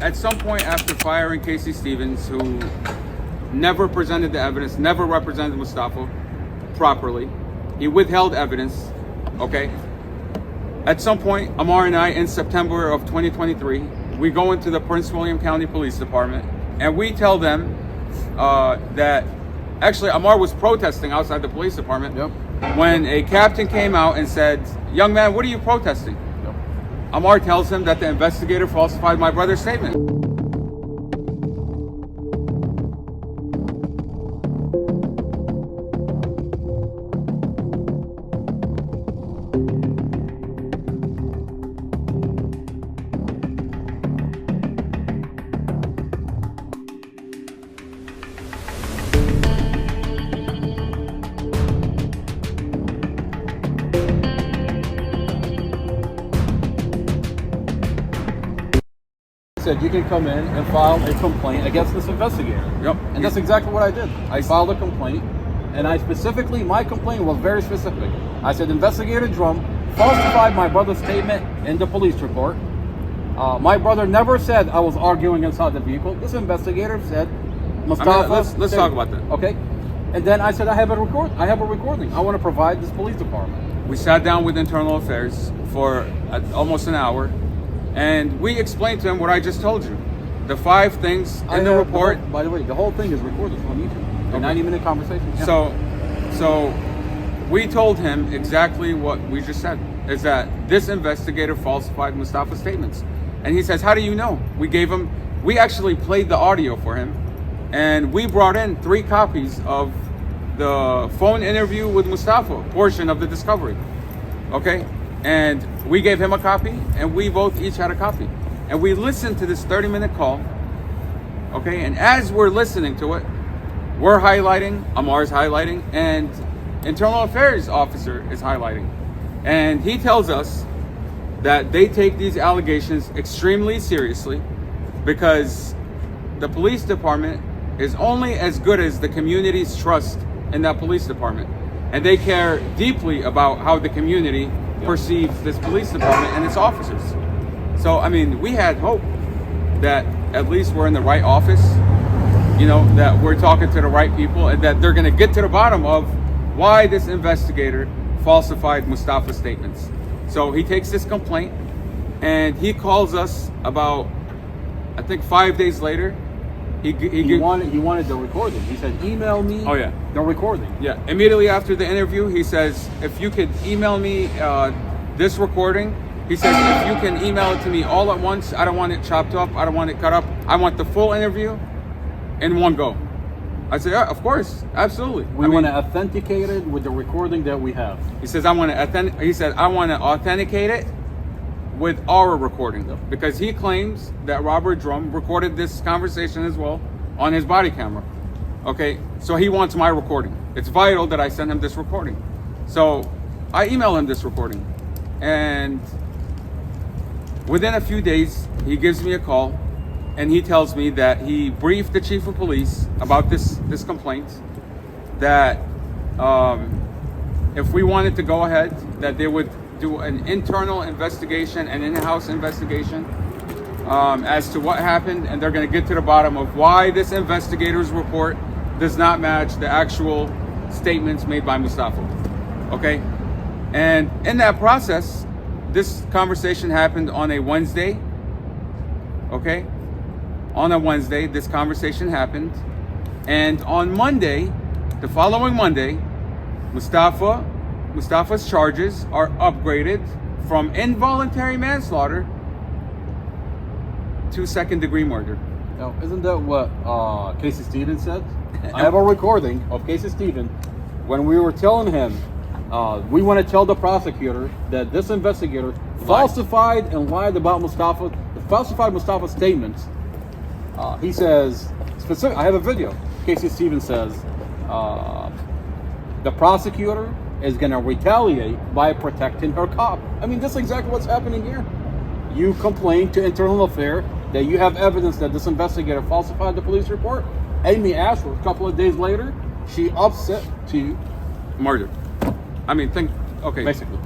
at some point after firing Casey Stevens, who never presented the evidence, never represented Mustafa properly, he withheld evidence, okay? At some point, Amar and I, in September of 2023, we go into the Prince William County Police Department and we tell them that actually Amar was protesting outside the police department when a captain came out and said, "Young man, what are you protesting?" Amar tells him that the investigator falsified my brother's statement. Said you can come in and file a complaint against this investigator. And that's exactly what I did. I filed a complaint, and I specifically, my complaint was very specific. I said Investigator Drum falsified my brother's statement in the police report. My brother never said I was arguing inside the vehicle. This investigator said Mustafa. Let's talk about that. Okay. And then I said I have a recording. I want to provide this police department. We sat down with Internal Affairs for almost an hour. And we explained to him what I just told you. The 5 things in the report. By the way, the whole thing is recorded on YouTube. A 90-minute conversation. Yeah. So we told him exactly what we just said, is that this investigator falsified Mustafa's statements. And he says, how do you know? We actually played the audio for him. And we brought in 3 copies of the phone interview with Mustafa, portion of the discovery. Okay? And we gave him a copy, and we both each had a copy. And we listened to this 30-minute call, okay? And as we're listening to it, we're highlighting, Amar's highlighting, and Internal Affairs officer is highlighting. And he tells us that they take these allegations extremely seriously because the police department is only as good as the community's trust in that police department. And they care deeply about how the community perceives this police department and its officers. So, I mean, we had hope that at least we're in the right office, you know, that we're talking to the right people, and that they're going to get to the bottom of why this investigator falsified Mustafa's statements. So he takes this complaint and he calls us about, I think 5 days later. He wanted the recording. He said, email me the recording. Yeah, immediately after the interview, he says, if you could email me this recording, he says, if you can email it to me all at once, I don't want it chopped up, I don't want it cut up, I want the full interview in one go. I said, yeah, of course, absolutely. We want to authenticate it with the recording that we have. He says, I want to authenticate it with our recording, because he claims that Robert Drum recorded this conversation as well on his body camera. Okay, so he wants my recording. It's vital that I send him this recording. So I email him this recording, and within a few days he gives me a call and he tells me that he briefed the chief of police about this complaint, that if we wanted to go ahead, that they would do an internal investigation, an in-house investigation as to what happened, and they're going to get to the bottom of why this investigator's report does not match the actual statements made by Mustafa. Okay? And in that process, this conversation happened on a Wednesday. Okay? On a Wednesday, this conversation happened. And on Monday, the following Monday, Mustafa's charges are upgraded from involuntary manslaughter to second-degree murder. Now, isn't that what Casey Stevens said? I have a recording of Casey Stevens when we were telling him we want to tell the prosecutor that this investigator falsified and lied about falsified Mustafa's statements. He says, I have a video. Casey Stevens says, the prosecutor is going to retaliate by protecting her cop. I mean, that's exactly what's happening here. You complain to Internal Affairs that you have evidence that this investigator falsified the police report. Amy Ashford, a couple of days later, she ups it to murder. I mean, okay. Basically.